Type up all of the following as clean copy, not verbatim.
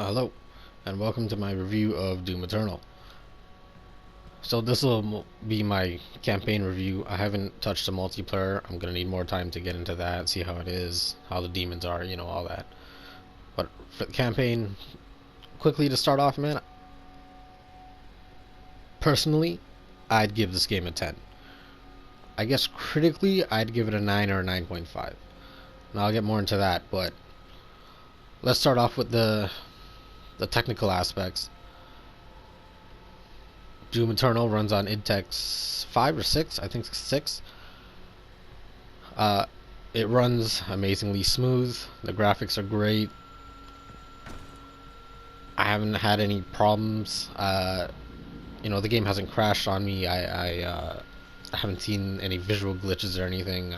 Hello, and welcome to my review of Doom Eternal. So this will be my campaign review. I haven't touched the multiplayer. I'm gonna need more time to get into that, see how it is, how the demons are, all that. But for the campaign, quickly to start off, man, personally, I'd give this game a 10. I guess critically, I'd give it a 9 or a 9.5. Now I'll get more into that, but let's start off with the technical aspects. Doom Eternal runs on Intex 5 or 6, I think 6. It runs amazingly smooth. The graphics are great. I haven't had any problems. The game hasn't crashed on me. I haven't seen any visual glitches or anything.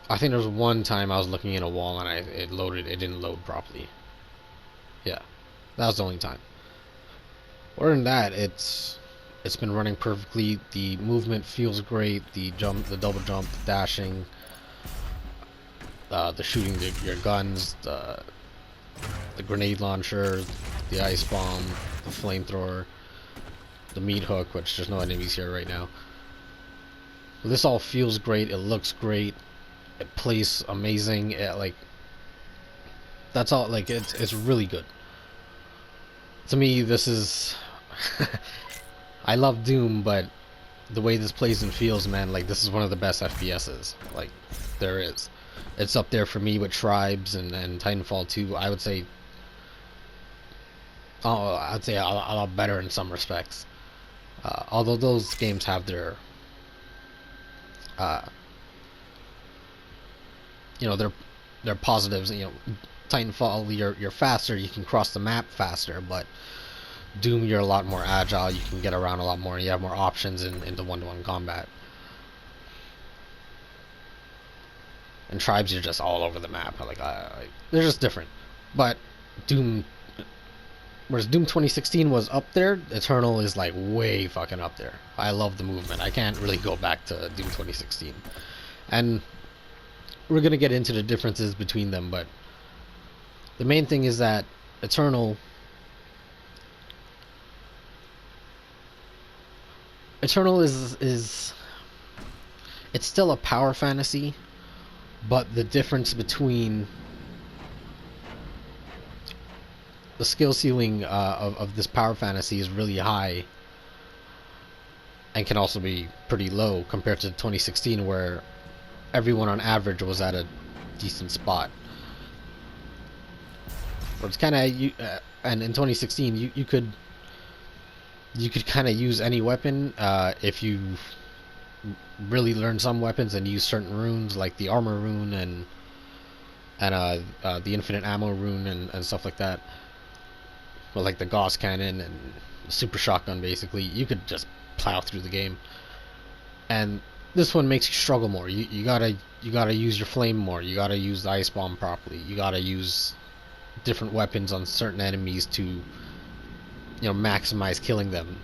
I think there was one time I was looking at a wall and it didn't load properly. Yeah, that was the only time. Other than that, it's been running perfectly. The movement feels great. The double jump, the dashing, the shooting your guns, the grenade launcher, the ice bomb, the flamethrower, the meat hook, which there's no enemies here right now. This all feels great. It looks great. It plays amazing. That's all. It's really good. To me, this is. I love Doom, but the way this plays and feels, man, this is one of the best FPSs there is. It's up there for me with Tribes and Titanfall 2. I would say a lot better in some respects. Although those games have their their positives. Titanfall, you're faster, you can cross the map faster, but Doom, you're a lot more agile, you can get around a lot more, you have more options in the one-to-one combat. And Tribes, you're just all over the map. They're just different. But Doom, whereas Doom 2016 was up there, Eternal is way fucking up there. I love the movement. I can't really go back to Doom 2016. And we're gonna get into the differences between them, but the main thing is that Eternal is it's still a power fantasy, but the difference between the skill ceiling of this power fantasy is really high and can also be pretty low compared to 2016, where everyone on average was at a decent spot. Where it's kind of and in 2016 you could kind of use any weapon if you really learn some weapons and use certain runes, like the armor rune and the infinite ammo rune and stuff like that. But like the Gauss cannon and super shotgun, basically, you could just plow through the game. And this one makes you struggle more. You gotta use your flame more. You gotta use the ice bomb properly. You gotta use different weapons on certain enemies to maximize killing them.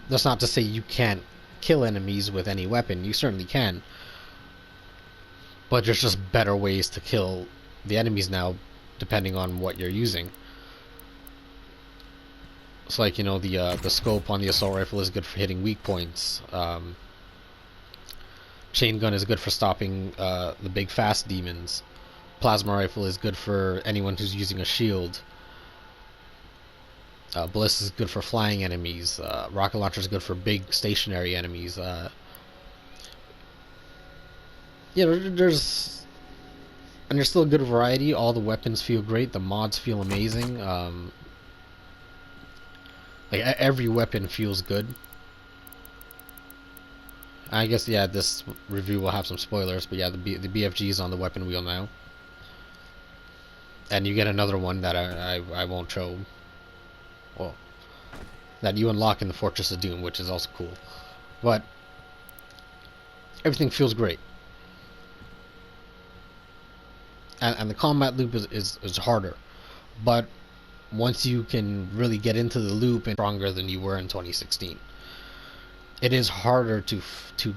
That's not to say you can't kill enemies with any weapon. You certainly can, but there's just better ways to kill the enemies now, depending on what you're using. It's the scope on the assault rifle is good for hitting weak points. Chain gun is good for stopping the big fast demons. Plasma rifle is good for anyone who's using a shield. Ballista is good for flying enemies. Rocket launcher is good for big stationary enemies. There's still a good variety. All the weapons feel great. The mods feel amazing. Every weapon feels good. I guess this review will have some spoilers, but the BFG is on the weapon wheel now, and you get another one that I won't show. Well, that you unlock in the Fortress of Doom, which is also cool. But everything feels great, and the combat loop is harder, but once you can really get into the loop, and stronger than you were in 2016. It is harder to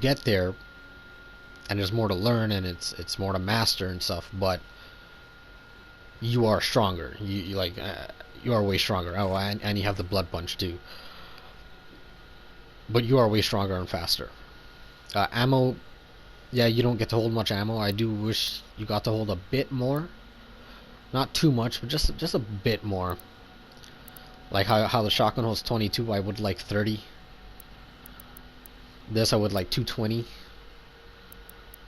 get there, and there's more to learn, and it's more to master and stuff, but you are stronger. You like you are way stronger. Oh, and you have the blood punch too. But you are way stronger and faster. Ammo, yeah, you don't get to hold much ammo. I do wish you got to hold a bit more. Not too much, but just a bit more. Like how the shotgun holds 22, I would like 30. This I would like 220.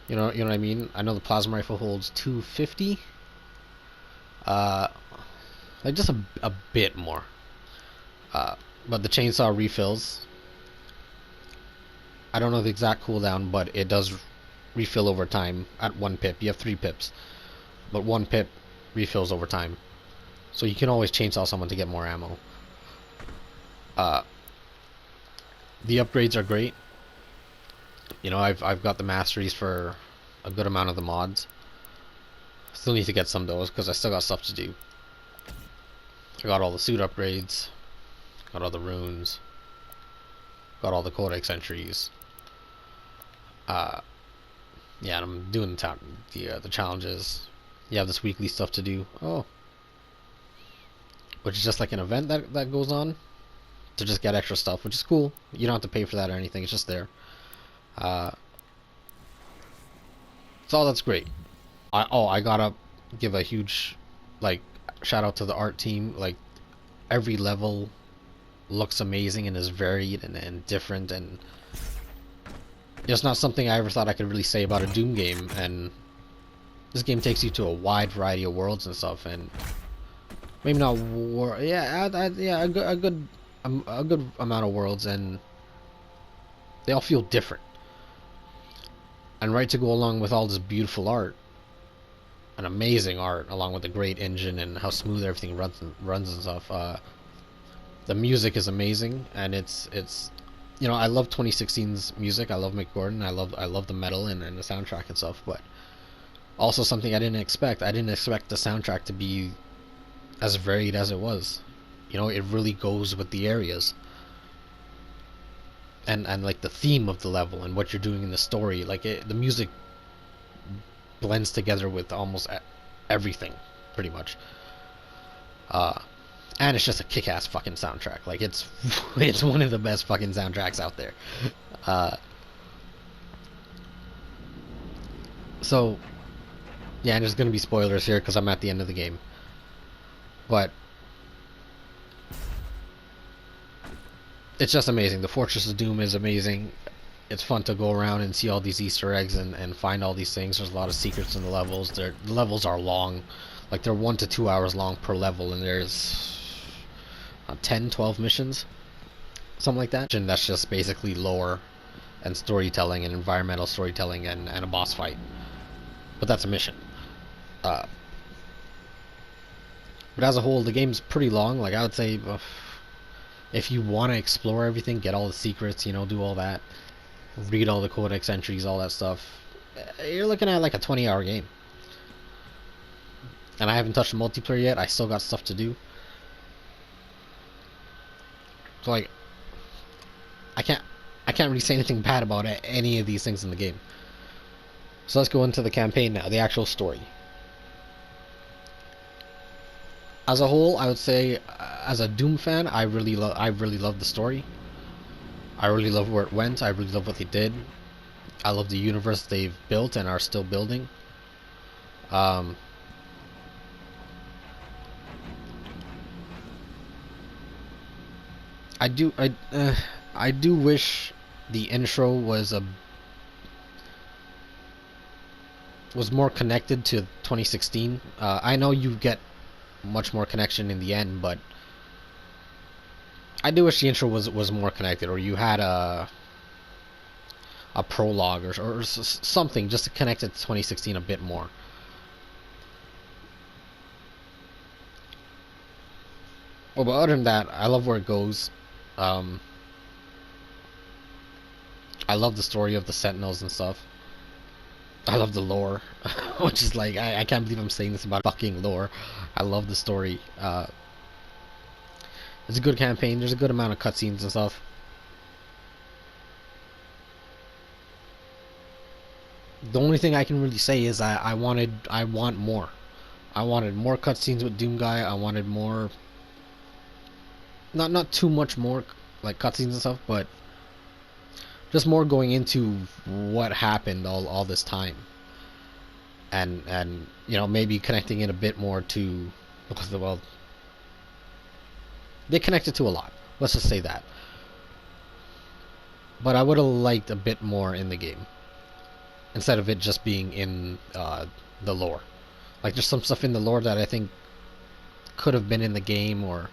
You know what I mean? I know the plasma rifle holds 250. Uh, like just a bit more. But the chainsaw refills. I don't know the exact cooldown, but it does refill over time at 1 pip. You have 3 pips, but 1 pip refills over time. So you can always chainsaw someone to get more ammo. The upgrades are great. You know, I've got the masteries for a good amount of the mods. Still need to get some of those because I still got stuff to do. I got all the suit upgrades, got all the runes, got all the codex entries. Yeah, and I'm doing the challenges. You have this weekly stuff to do. Oh, which is just like an event that goes on to just get extra stuff, which is cool. You don't have to pay for that or anything. It's just there. So that's great. I gotta give a huge like shout out to the art team. Like every level looks amazing and is varied and different, and it's not something I ever thought I could really say about a Doom game. And this game takes you to a wide variety of worlds and stuff, and maybe not yeah, a good amount of worlds, and they all feel different. And right to go along with all this beautiful art, an amazing art, along with a great engine and how smooth everything runs and stuff. The music is amazing, and it's you know, I love 2016's music. I love Mick Gordon. I love the metal and the soundtrack and stuff. But also something I didn't expect. I didn't expect the soundtrack to be as varied as it was. You know, it really goes with the areas. And like the theme of the level and what you're doing in the story, like the music blends together with almost everything, pretty much. And it's just a kick-ass fucking soundtrack. Like it's it's one of the best fucking soundtracks out there. So yeah, and there's gonna be spoilers here because I'm at the end of the game, but it's just amazing. The Fortress of Doom is amazing. It's fun to go around and see all these Easter eggs and find all these things. There's a lot of secrets in the levels. The levels are long. Like they're 1 to 2 hours long per level, and there's 10, 12 missions. Something like that. And that's just basically lore and storytelling and environmental storytelling and a boss fight. But that's a mission. But as a whole, the game's pretty long. Like I would say, if you want to explore everything, get all the secrets, you know, do all that, read all the codex entries, all that stuff, you're looking at like a 20-hour game. And I haven't touched the multiplayer yet. I still got stuff to do. So like, I can't really say anything bad about any of these things in the game. So let's go into the campaign now, the actual story. As a whole, I would say, as a Doom fan, I really love the story. I really love where it went. I really love what they did. I love the universe they've built and are still building. I do wish the intro was more connected to 2016. I know you get much more connection in the end, but I do wish the intro was more connected, or you had a prologue or something just to connect it to 2016 a bit more. Well, but other than that, I love where it goes. I love the story of the Sentinels and stuff. I love the lore, which is like, I can't believe I'm saying this about fucking lore. I love the story. It's a good campaign. There's a good amount of cutscenes and stuff. The only thing I can really say is I want more. I wanted more cutscenes with Doomguy. I wanted more, not too much more like cutscenes and stuff, but just more going into what happened all this time, and you know, maybe connecting it a bit more to, because well, they connected to a lot. Let's just say that. But I would have liked a bit more in the game instead of it just being in the lore. Like there's some stuff in the lore that I think could have been in the game or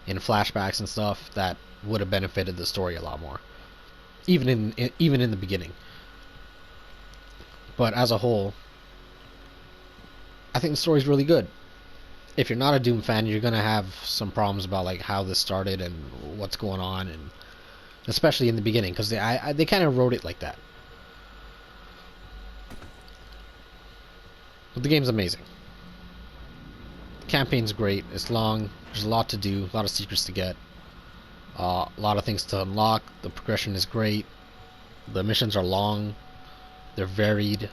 in flashbacks and stuff that would have benefited the story a lot more, even in the beginning. But as a whole, I think the story's really good. If you're not a Doom fan, you're gonna have some problems about like how this started and what's going on, and especially in the beginning, because they kind of wrote it like that. But the game's amazing. The campaign's great. It's long. There's a lot to do. A lot of secrets to get. A lot of things to unlock. The progression is great. The missions are long. They're varied.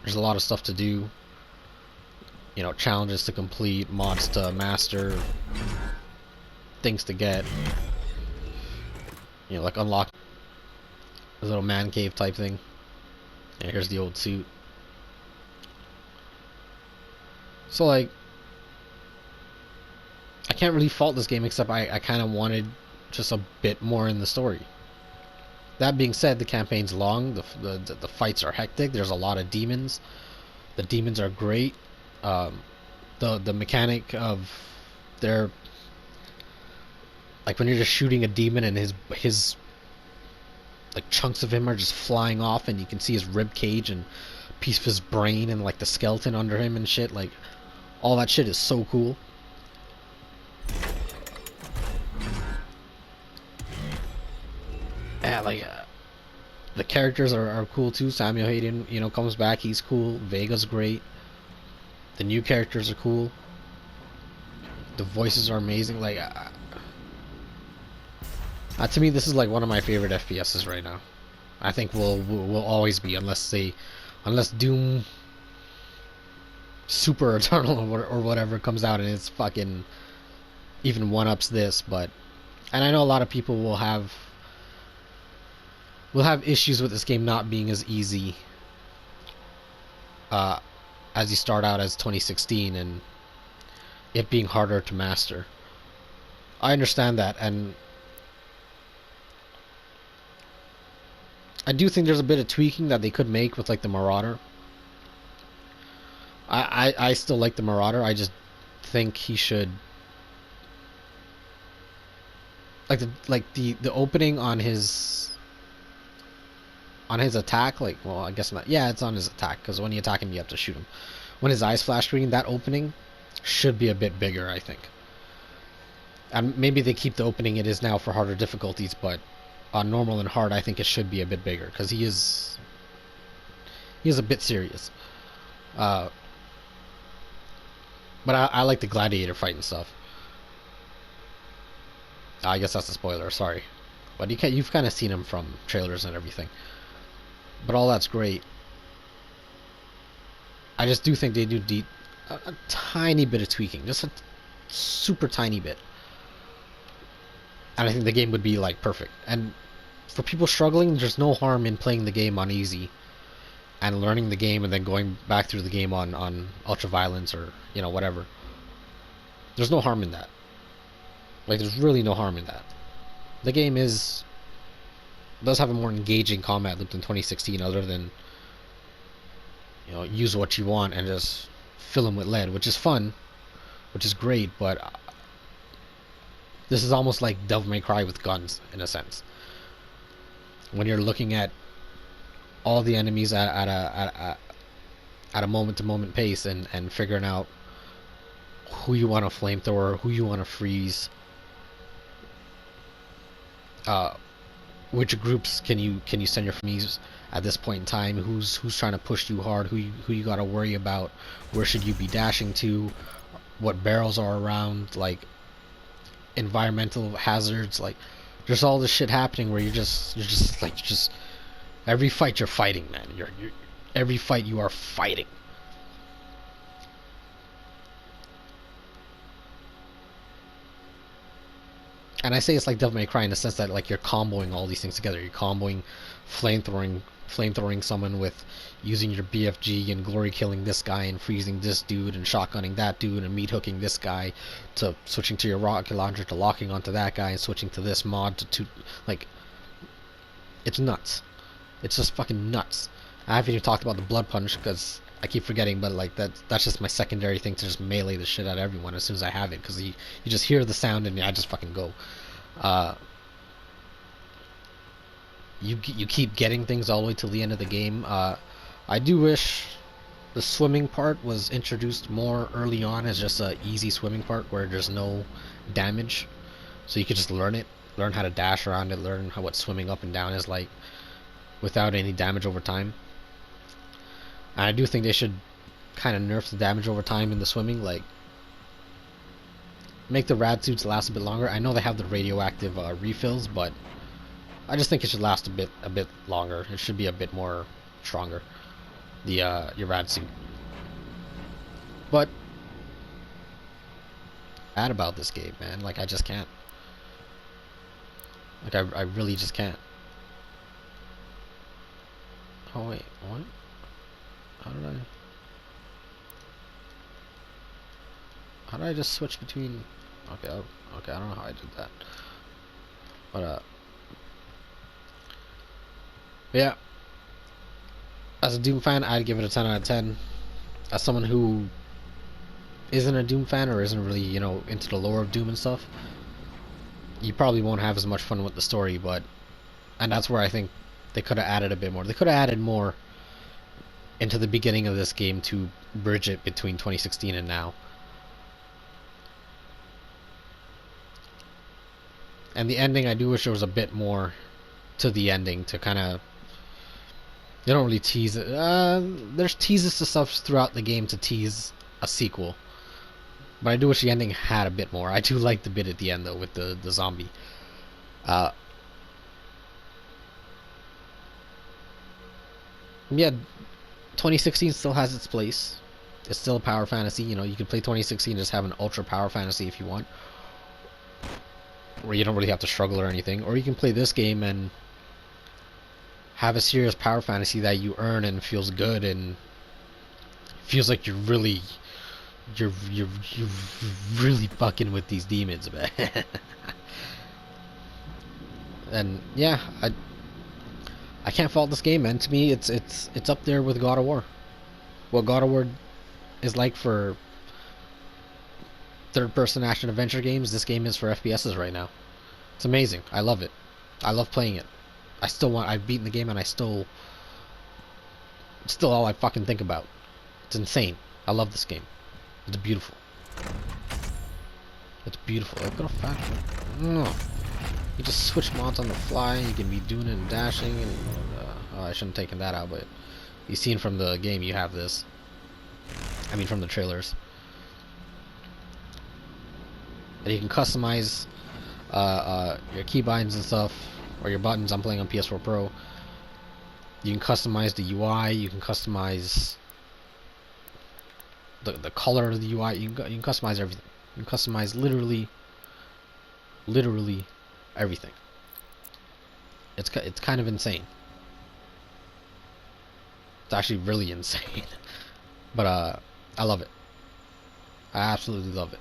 There's a lot of stuff to do. You know, challenges to complete, mods to master, things to get. You know, like unlock a little man cave type thing. And here's the old suit. So like, I can't really fault this game, except I kind of wanted just a bit more in the story. That being said, the campaign's long. The fights are hectic. There's a lot of demons. The demons are great. The mechanic of their, like when you're just shooting a demon and his like chunks of him are just flying off, and you can see his rib cage and a piece of his brain and like the skeleton under him and shit. Like all that shit is so cool. Yeah, like the characters are cool too. Samuel Hayden, you know, comes back. He's cool. Vega's great. The new characters are cool. The voices are amazing. Like, to me, this is like one of my favorite FPSs right now. I think will always be, unless Doom Super Eternal or whatever comes out and it's fucking even one-ups this. But, and I know a lot of people will have issues with this game not being as easy as you start out as 2016, and it being harder to master. I understand that, and I do think there's a bit of tweaking that they could make with like the Marauder. I still like the Marauder. I just think he should, like the opening on his attack, like, well, I guess not. Yeah, it's on his attack, because when you attack him, you have to shoot him. When his eyes flash green, that opening should be a bit bigger, I think. And maybe they keep the opening it is now for harder difficulties, but on normal and hard, I think it should be a bit bigger, because he is a bit serious. But I like the gladiator fight and stuff. I guess that's a spoiler, sorry. But you've kind of seen him from trailers and everything. But all that's great. I just do think they do a tiny bit of tweaking, just a super tiny bit, and I think the game would be like perfect. And for people struggling, there's no harm in playing the game on easy and learning the game and then going back through the game on ultra violence, or you know, whatever. There's no harm in that. Like, there's really no harm in that. The game does have a more engaging combat loop than 2016, other than, you know, use what you want and just fill them with lead, which is fun, which is great, but this is almost like Devil May Cry with guns, in a sense. When you're looking at all the enemies at a moment-to-moment pace and figuring out who you want to flamethrower, who you want to freeze, which groups can you send your enemies at this point in time, who's trying to push you hard, who you got to worry about, where should you be dashing to, what barrels are around, like environmental hazards. Like, there's all this shit happening where you're just every fight you're fighting, man. You're every fight you are fighting. and I say it's like Devil May Cry in the sense that like you're comboing all these things together. You're comboing flamethrowing someone with using your BFG and glory killing this guy and freezing this dude and shotgunning that dude and meat hooking this guy to switching to your rocket launcher to locking onto that guy and switching to this mod to like it's nuts. It's just fucking nuts. I haven't even talked about the blood punch because I keep forgetting, but like that's just my secondary thing to just melee the shit out of everyone as soon as I have it because you just hear the sound and I just fucking go. You keep getting things all the way till the end of the game. I do wish the swimming part was introduced more early on as just a easy swimming part where there's no damage, so you could just learn how to dash around it, learn what swimming up and down is like without any damage over time. And I do think they should kind of nerf the damage over time in the swimming, like make the rad suits last a bit longer. I know they have the radioactive refills, but I just think it should last a bit longer. It should be a bit more stronger, the your rad suit. But bad about this game, man. Like I just can't. Like I really just can't. Oh wait, what? How did I just switch between? Okay, okay, I don't know how I did that. But yeah. As a Doom fan, I'd give it a 10 out of 10. As someone who isn't a Doom fan or isn't really, you know, into the lore of Doom and stuff, you probably won't have as much fun with the story, and that's where I think they could have added a bit more. They could have added more into the beginning of this game to bridge it between 2016 and now. And the ending, I do wish there was a bit more to the ending to kind of. They don't really tease it. There's teases to stuff throughout the game to tease a sequel, but I do wish the ending had a bit more. I do like the bit at the end though with the zombie. Yeah, 2016 still has its place. It's still a power fantasy. You know, you can play 2016 and just have an ultra power fantasy if you want, where you don't really have to struggle or anything. Or you can play this game and have a serious power fantasy that you earn and feels good and feels like you're really fucking with these demons, man. And yeah, I can't fault this game, man. To me, it's up there with God of War. What God of War is like for third-person action adventure games, this game is for FPSs right now. It's amazing. I love it. I love playing it. I've beaten the game and it's still all I fucking think about. It's insane. I love this game. It's beautiful. It's beautiful. Look how fast. You just switch mods on the fly. You can be doing it and dashing. And oh, I shouldn't have taken that out, but you've seen from the game you have this. I mean, from the trailers. And you can customize your keybinds and stuff, or your buttons. I'm playing on PS4 Pro. You can customize the UI. You can customize the color of the UI. You can customize everything. You can customize literally everything. It's kind of insane. It's actually really insane. But I love it. I absolutely love it.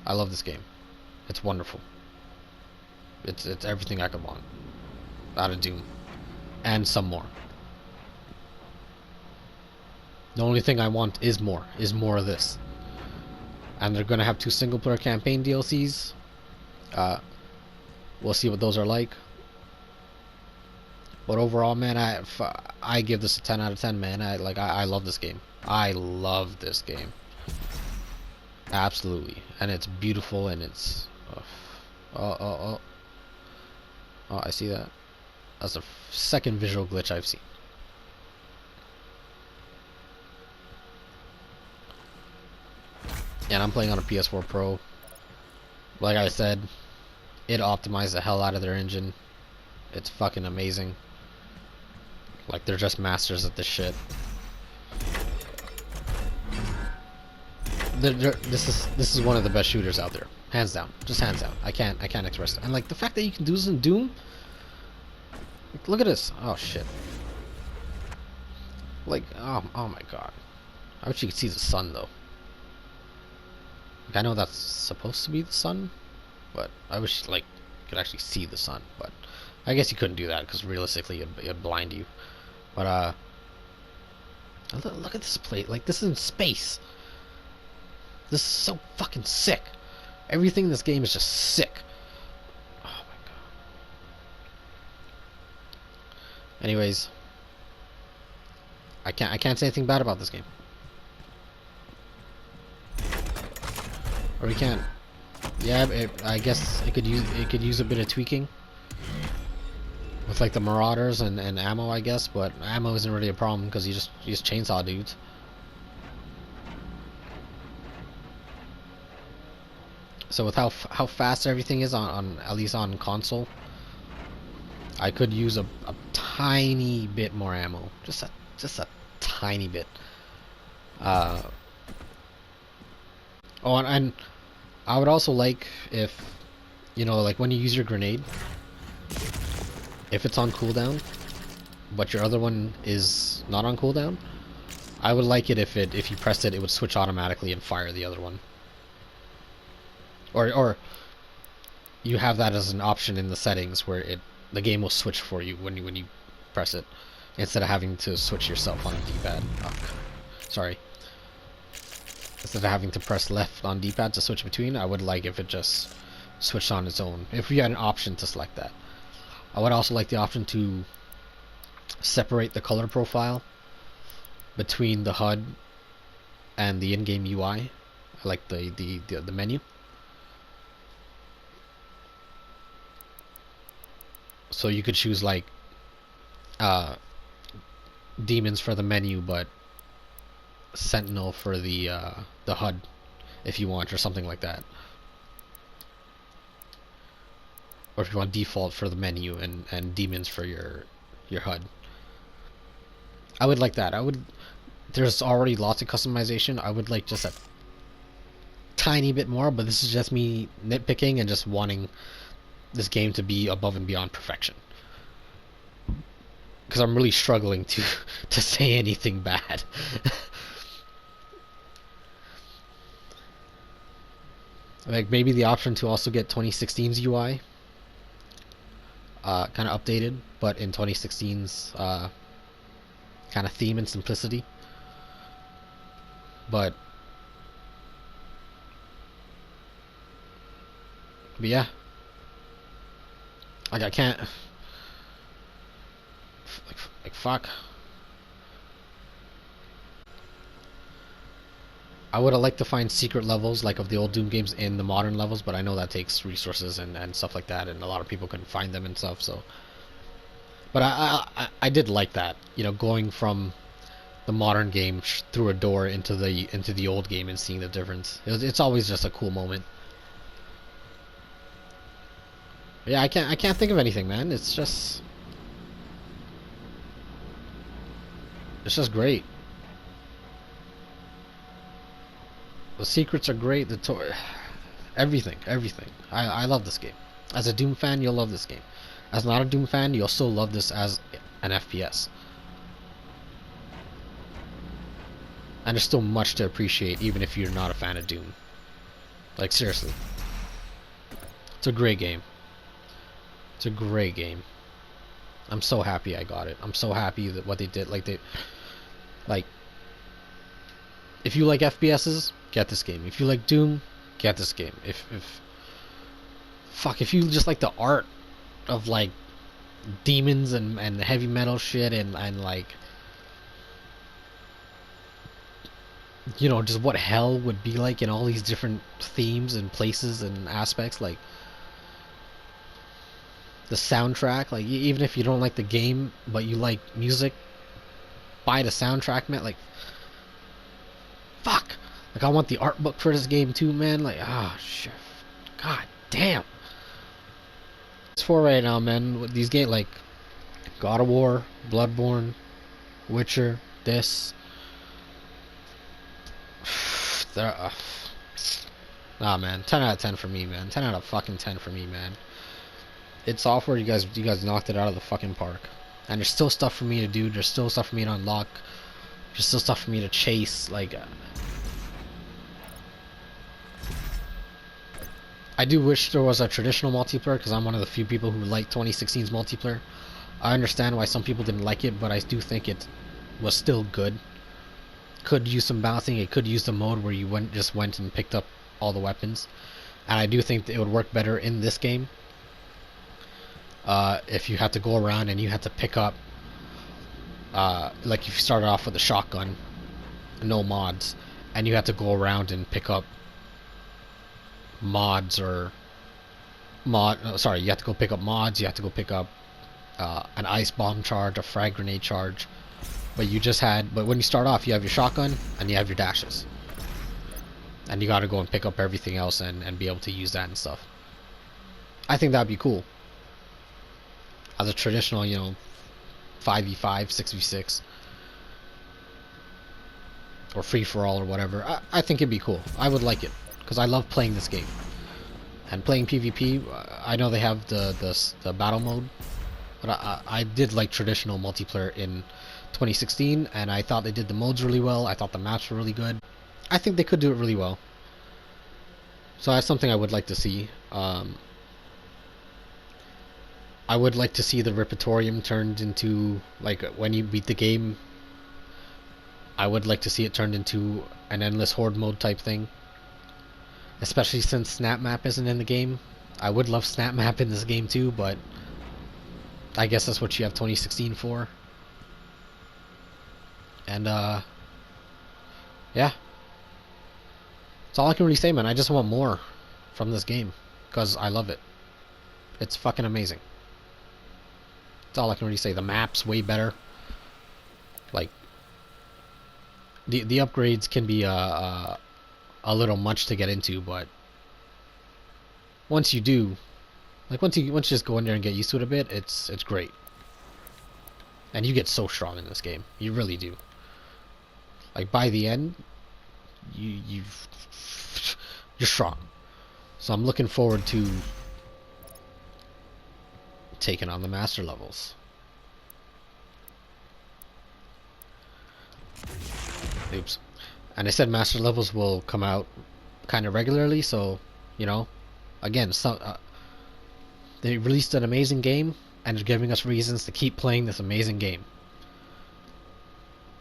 I love this game. It's wonderful. It's everything I could want out of Doom, and some more. The only thing I want is more of this. And they're gonna have 2 single-player campaign DLCs. We'll see what those are like. But overall, man, I give this a 10 out of 10, man. I love this game. I love this game. Absolutely. And it's beautiful, and it's oh, I see that. That's the second visual glitch I've seen. And I'm playing on a PS4 Pro. Like I said, it optimized the hell out of their engine. It's fucking amazing. Like, they're just masters at this shit. this is one of the best shooters out there, hands down, just hands down. I can't express it. And like the fact that you can do this in Doom. Look at this. Oh shit. Like oh my god. I wish you could see the sun though. Like, I know that's supposed to be the sun, but I wish like you could actually see the sun. But I guess you couldn't do that because realistically it'd blind you. But look at this plate. Like this is in space. This is so fucking sick. Everything in this game is just sick. Oh my god. Anyways, I can't say anything bad about this game. Or we can. Yeah, I guess it could use a bit of tweaking with like the Marauders and ammo, I guess. But ammo isn't really a problem because you just chainsaw dudes. So with how fast everything is on at least on console, I could use a tiny bit more ammo, just a tiny bit. Oh, and I would also like if, you know, like when you use your grenade, if it's on cooldown, but your other one is not on cooldown, I would like it if you pressed it, it would switch automatically and fire the other one. Or you have that as an option in the settings where the game will switch for you when you press it, instead of having to switch yourself on the D-pad. Oh, sorry. Instead of having to press left on D-pad to switch between, I would like if it just switched on its own. If we had an option to select that. I would also like the option to separate the color profile between the HUD and the in-game UI, like the menu. So you could choose like demons for the menu, but Sentinel for the HUD, if you want, or something like that. Or if you want default for the menu and demons for your HUD. I would like that. There's already lots of customization. I would like just a tiny bit more, but this is just me nitpicking and just wanting this game to be above and beyond perfection, because I'm really struggling to say anything bad. Like maybe the option to also get 2016's UI kind of updated, but in 2016's kind of theme and simplicity. But yeah, like I can't, like fuck. I would have liked to find secret levels like of the old Doom games in the modern levels, but I know that takes resources and stuff like that, and a lot of people couldn't find them and stuff. So, but I did like that, you know, going from the modern game through a door into the old game and seeing the difference. It's always just a cool moment. Yeah, I can't think of anything, man. It's just great. The secrets are great. Everything. I love this game. As a Doom fan, you'll love this game. As not a Doom fan, you'll still love this as an FPS. And there's still much to appreciate, even if you're not a fan of Doom. Like seriously, it's a great game. It's a great game. I'm so happy I got it. I'm so happy that what they did, like, if you like FPSs, get this game. If you like Doom, get this game. If you just like the art of like demons and heavy metal shit and like, you know, just what hell would be like in all these different themes and places and aspects, like the soundtrack, like even if you don't like the game but you like music, buy the soundtrack, man. Like fuck, like I want the art book for this game too, man. Like shit, god damn. It's for right now, man. With these games like God of War, Bloodborne, Witcher, this There, nah, man. 10 out of 10 for me, man. 10 out of fucking 10 for me, man. It's software. You guys knocked it out of the fucking park. And there's still stuff for me to do. There's still stuff for me to unlock. There's still stuff for me to chase. Like, I do wish there was a traditional multiplayer, because I'm one of the few people who like 2016's multiplayer. I understand why some people didn't like it, but I do think it was still good. Could use some balancing. It could use the mode where you just went and picked up all the weapons, and I do think that it would work better in this game. If you had to go around and you had to pick up, like if you started off with a shotgun, no mods, and you had to go around and pick up mods or you have to go pick up mods. You have to go pick up an ice bomb charge, a frag grenade charge. But when you start off, you have your shotgun and you have your dashes, and you got to go and pick up everything else and be able to use that and stuff. I think that'd be cool. As a traditional, 5v5, 6v6, or free for all or whatever, I think it'd be cool. I would like it because I love playing this game and playing PvP. I know they have the battle mode, but I did like traditional multiplayer in 2016, and I thought they did the modes really well. I thought the maps were really good. I think they could do it really well. So that's something I would like to see. I would like to see the Repertorium turned into, like, when you beat the game, I would like to see it turned into an endless horde mode type thing. Especially since Snap Map isn't in the game. I would love Snap Map in this game too, but I guess that's what you have 2016 for. And, yeah. That's all I can really say, man. I just want more from this game, because I love it. It's fucking amazing. That's all I can really say. The map's way better. Like, the upgrades can be a little much to get into, but once you do, like once you just go in there and get used to it a bit, it's great. And you get so strong in this game. You really do. Like, by the end, you're strong. So I'm looking forward to taking on the master levels. Oops. And I said master levels will come out kind of regularly, so, again, they released an amazing game, and they're giving us reasons to keep playing this amazing game.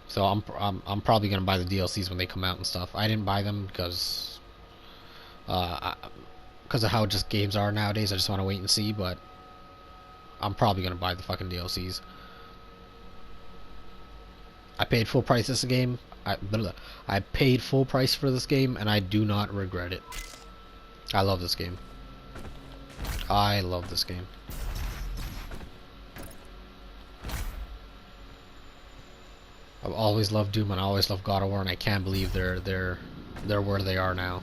So I'm probably gonna buy the DLCs when they come out and stuff. I didn't buy them because of how just games are nowadays. I just want to wait and see, but I'm probably gonna buy the fucking DLCs. I paid full price this game. I paid full price for this game, and I do not regret it. I love this game. I love this game. I've always loved Doom and I always loved God of War, and I can't believe they're where they are now.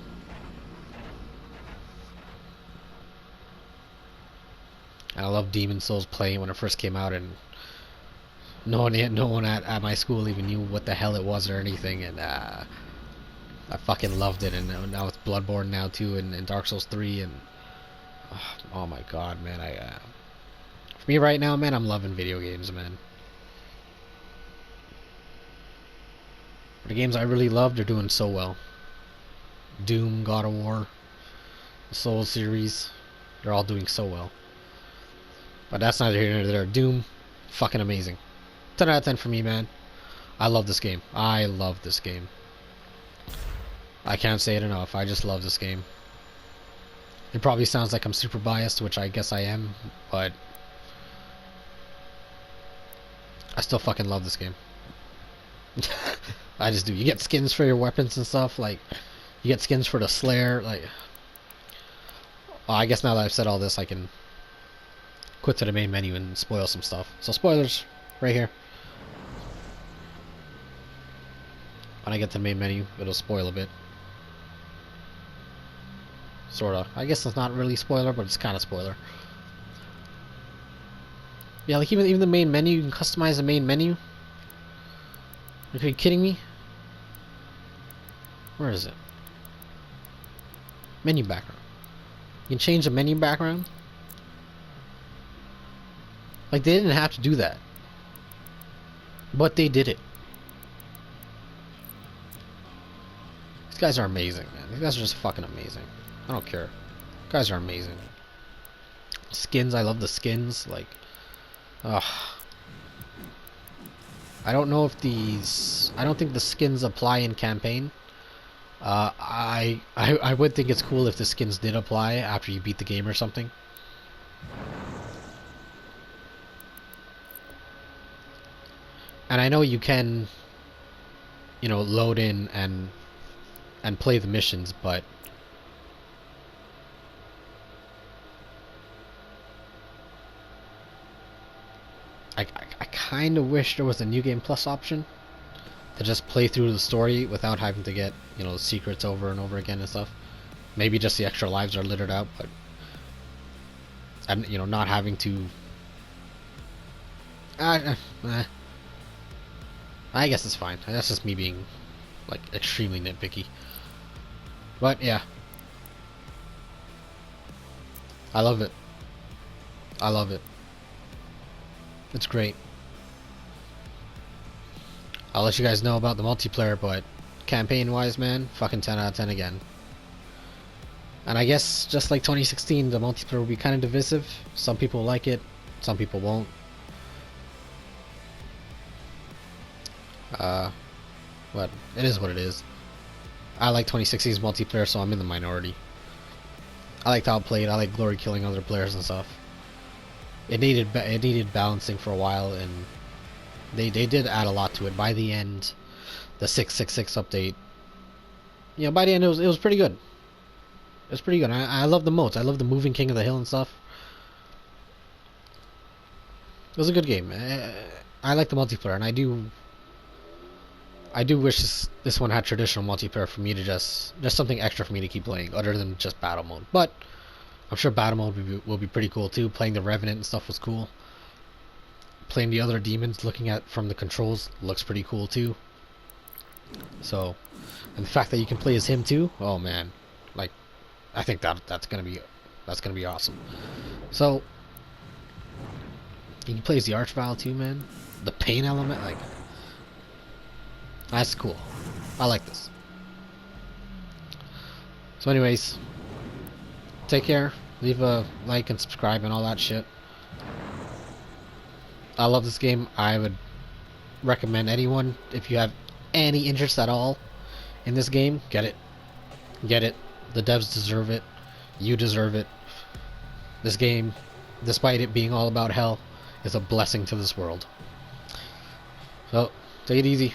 And I love Demon Souls playing when it first came out, and no one at my school even knew what the hell it was or anything, and I fucking loved it. And now it's Bloodborne now too, and Dark Souls 3, and oh my god, man, for me right now, man, I'm loving video games, man. The games I really love, they're doing so well. Doom, God of War, the Souls series, they're all doing so well. But that's neither here nor there. Doom, fucking amazing. 10 out of 10 for me, man. I love this game. I love this game. I can't say it enough. I just love this game. It probably sounds like I'm super biased, which I guess I am, but I still fucking love this game. I just do. You get skins for your weapons and stuff. Like, you get skins for the Slayer. Like, well, I guess now that I've said all this, I can quit to the main menu and spoil some stuff. So spoilers, right here. When I get to the main menu, it'll spoil a bit. Sorta. I guess it's not really spoiler, but it's kind of spoiler. Yeah, like even the main menu, you can customize the main menu. Are you kidding me? Where is it? Menu background. You can change the menu background. Like, they didn't have to do that. But they did it. These guys are amazing, man. These guys are just fucking amazing. I don't care. These guys are amazing. Skins, I love the skins. Like, ugh. I don't know if these... I don't think the skins apply in campaign. I would think it's cool if the skins did apply after you beat the game or something. And I know you can, you know, load in and play the missions, but I kind of wish there was a New Game Plus option to just play through the story without having to get, you know, secrets over and over again and stuff. Maybe just the extra lives are littered out, but and you know, not having to. I guess it's fine. That's just me being like extremely nitpicky. But yeah, I love it. I love it. It's great. I'll let you guys know about the multiplayer, but campaign-wise, man, fucking 10 out of 10 again. And I guess, just like 2016, the multiplayer will be kind of divisive. Some people like it, some people won't. But it is what it is. I like 2016's multiplayer, so I'm in the minority. I liked how it played. I like glory killing other players and stuff. It needed balancing for a while, and they did add a lot to it. By the end, the 666 update, you know, by the end it was pretty good. It was pretty good. I love the modes. I love the moving King of the Hill and stuff. It was a good game. I like the multiplayer, and I do wish this one had traditional multiplayer for me to just something extra for me to keep playing other than just battle mode. But I'm sure battle mode will be pretty cool too. Playing the Revenant and stuff was cool. Playing the other demons, looking at from the controls, looks pretty cool too. So, and the fact that you can play as him too, oh man, like, I think that's gonna be awesome. So, you can play as the Archvile too, man. The pain element, like, that's cool. I like this. So anyways, take care. Leave a like and subscribe and all that shit. I love this game. I would recommend anyone, if you have any interest at all in this game, get it. Get it. The devs deserve it. You deserve it. This game, despite it being all about hell, is a blessing to this world. So, take it easy.